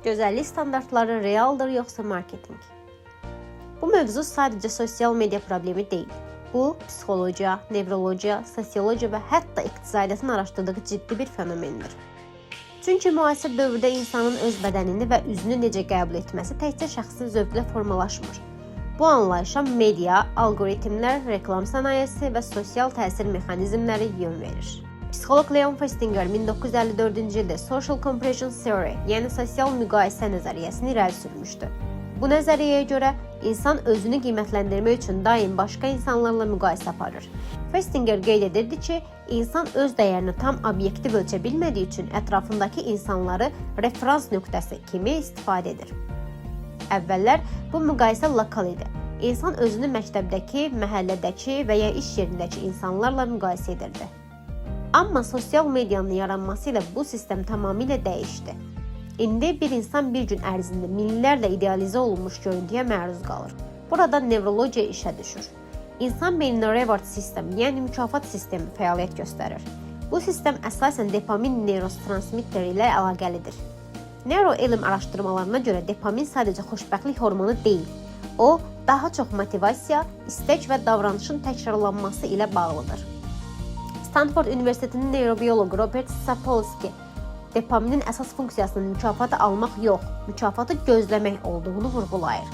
Gözəllik standartları realdır yoxsa marketing? Bu mövzu sadəcə sosial media problemi deyil. Bu, psixologiya, nevrologiya, sosiologiya və hətta iqtisadiyyatın araşdırdığı ciddi bir fenomendir. Çünki müasir dövrdə insanın öz bədənini və üzünü necə qəbul etməsi təkcə şəxsin zövqlə formalaşmır. Bu anlayışa media, algoritmlər, reklam sənayesi və sosial təsir mexanizmləri yön verir. Psixoloq Leon Festinger 1954-cü ildə Social Comparison Theory, yəni sosial müqayisə nəzəriyyəsini irəli sürmüşdü. Bu nəzəriyyəyə görə insan özünü qiymətləndirmək üçün daim başqa insanlarla müqayisə aparır. Festinger qeyd edirdi ki, insan öz dəyərini tam obyektiv ölçə bilmədiyi üçün ətrafındakı insanları referans nöqtəsi kimi istifadə edir. Əvvəllər bu müqayisə lokal idi. İnsan özünü məktəbdəki, məhəllədəki və ya iş yerindəki insanlarla müqayisə edirdi. Amma sosial medianın yaranması ilə bu sistem tamamilə dəyişdi. İndi bir insan bir gün ərzində minlərlə idealizə olunmuş görüntüyə məruz qalır. Burada nevrologiya işə düşür. İnsan beynində reward sistemi, yəni mükafat sistemi fəaliyyət göstərir. Bu sistem əsasən dopamin neyrotransmitteri ilə əlaqəlidir. Neuroelm araşdırmalarına görə dopamin sadəcə xoşbəxtlik hormonu deyil. O, daha çox motivasiya, istək və davranışın təkrarlanması ilə bağlıdır. Stanford Universitetinin neyrobiyoloqu Robert Sapolsky dopaminin əsas funksiyasının mükafatı almaq yox, mükafatı gözləmək olduğunu vurğulayır.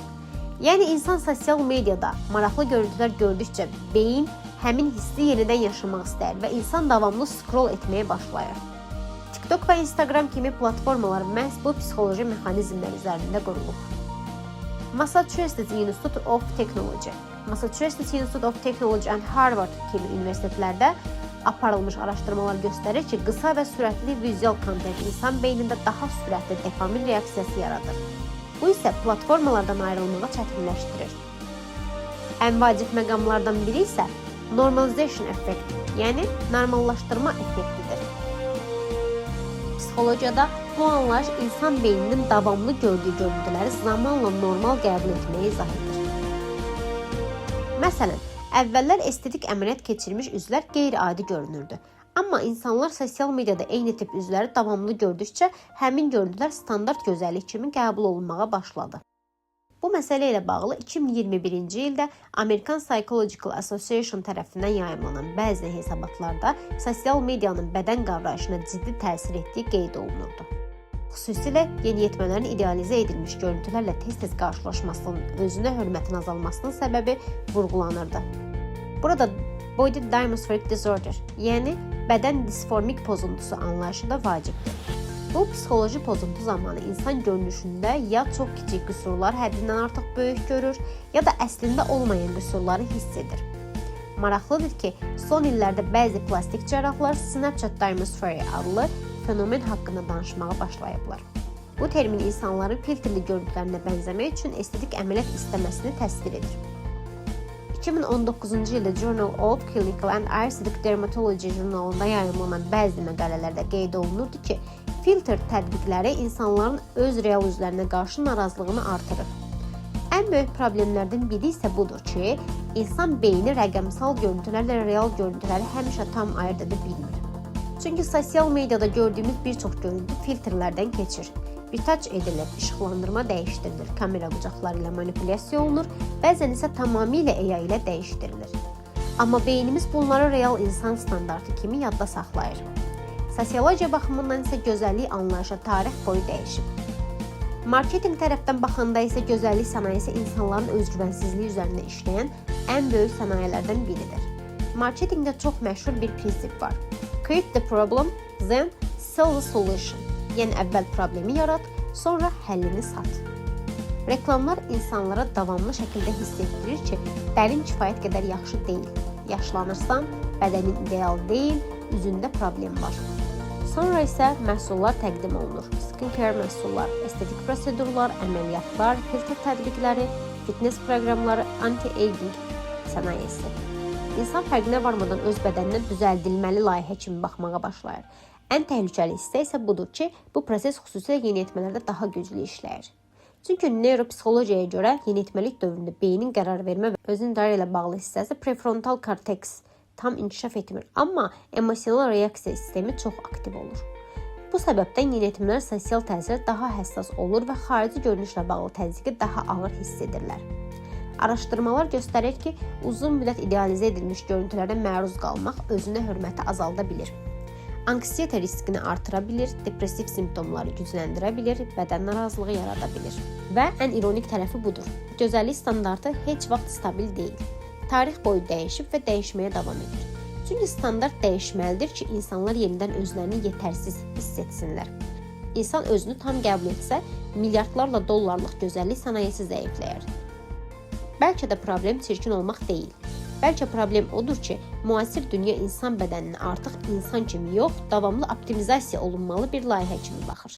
Yəni insan sosial mediada maraqlı görüntülər gördükcə beyin həmin hissi yenidən yaşamaq istər və insan davamlı scroll etməyə başlayır. TikTok və Instagram kimi platformalar məhz bu psixoloji mexanizmlər üzərində qurulub. Massachusetts Institute of Technology, Massachusetts Institute of Technology and Harvard kimi universitetlərdə aparılmış araşdırmalar göstərir ki, qısa və sürətli vizual kontent insan beynində daha sürətli dopamin reaksiyası yaradır. Bu isə platformalardan ayrılmağı çətinləşdirir. Ən vacib məqamlardan biri isə normalization effekti, yəni normallaşdırma effektidir. Psixologiyada bu anlayış insan beyninin davamlı gördüyü görüntüləri zamanla normal qəbul etməyə izah edir. Məsələn, əvvəllər estetik əməliyyat keçirmiş üzlər qeyri-adi görünürdü. Amma insanlar sosial mediada eyni tip üzləri davamlı gördükcə həmin görüntülər standart gözəllik kimi qəbul olunmağa başladı. Bu məsələ ilə bağlı 2021-ci ildə American Psychological Association tərəfindən yayımlanan bəzi hesabatlarda sosial medianın bədən qavrayışına ciddi təsir etdiyi qeyd olunurdu. Xüsusilə yeniyetmələrin idealizə edilmiş görüntülərlə tez-tez qarşılaşmasının, özünə hörmətin azalmasının səbəbi vurğulanırdı. Burada body dysmorphic disorder, yəni bədən disformik pozuntusu anlayışı da vacibdir. Bu, psixoloji pozuntu zamanı insan görünüşündə ya çox kiçik qüsurlar həddindən artıq böyük görür, ya da əslində olmayan qüsurları hiss edir. Maraqlıdır ki, son illərdə bəzi plastik cərrahlar Snapchat dysmorphia adlı fenomen haqqında danışmağa başlayıblar. Bu termin insanların filtrli görüntülərinə bənzəmək üçün estetik əməliyyat istəməsini təsvir edir. 2019-cu ildə Journal of Clinical and Aesthetic Dermatology jurnalında yayımlanan bəzi məqalələrdə qeyd olunurdu ki, filtr tətbiqləri insanların öz real üzlərinə qarşı narazılığını artırır. Ən böyük problemlərdən biri isə budur ki, insan beyni rəqəmsal görüntülərlə real görüntüləri həmişə tam ayırd edə bilmir. Çünki sosial mediada gördüyümüz bir çox görüntü filtrlərdən keçir. Retouch edilir, işıqlandırma dəyişdirilir, kamera qucaqları ilə manipulyasiya olunur, bəzən isə tamamilə AI ilə dəyişdirilir. Amma beynimiz bunları real insan standartı kimi yadda saxlayır. Sosiologiya baxımından isə gözəllik anlayışı tarix boyu dəyişib. Marketinq tərəfdən baxanda isə gözəllik sənayesi insanların özgüvənsizliyi üzərində işləyən ən böyük sənayelərdən biridir. Marketinqdə çox məşhur bir prinsip var. Create the problem, then sell the solution. Yəni əvvəl problemi yarat, sonra həllini sat. Reklamlar insanlara davamlı şəkildə hiss etdirir ki, dərin kifayət qədər yaxşı deyil. Yaşlanırsan, bədənin ideal deyil, üzündə problem var. Sonra isə məhsullar təqdim olunur. Skincare məhsullar, estetik prosedurlar, əməliyyatlar, filtr tətbiqləri, fitness proqramları, anti-aging sənayesi. İnsan fərqinə varmadan öz bədəninə düzəldilməli layihə kimi baxmağa başlayır. Ən təhlükəli hissə isə budur ki, bu proses xüsusilə yeniyetmələrdə daha güclü işləyir. Çünki neuropsixologiyaya görə yeniyetməlik dövründə beynin qərar vermə və özün idarə ilə bağlı hissəsi prefrontal korteks tam inkişaf etmir, amma emosional reaksiya sistemi çox aktiv olur. Bu səbəbdən yeniyetmələr sosial təsirə daha həssas olur və xarici görünüşlə bağlı təzyiqi daha ağır hiss edirlər. Araşdırmalar göstərir ki, uzun müddət idealizə edilmiş görüntülərə məruz qalmaq özünə hörməti azalda bilir. Anksiyete riskini artıra bilir, depressiv simptomları gücləndirə bilir, bədən narazılığı yarada bilir. Və ən ironik tərəfi budur. Gözəllik standartı heç vaxt stabil deyil. Tarix boyu dəyişib və dəyişməyə davam edir. Çünki standart dəyişməlidir ki, insanlar yenidən özlərini yetərsiz hiss etsinlər. İnsan özünü tam qəbul etsə, milyardlarla dollarlıq gözəllik sənayesi zəifləyər. Bəlkə də problem çirkin olmaq deyil. Bəlkə problem odur ki, müasir dünya insan bədənini artıq insan kimi yox, davamlı optimizasiya olunmalı bir layihə kimi baxır.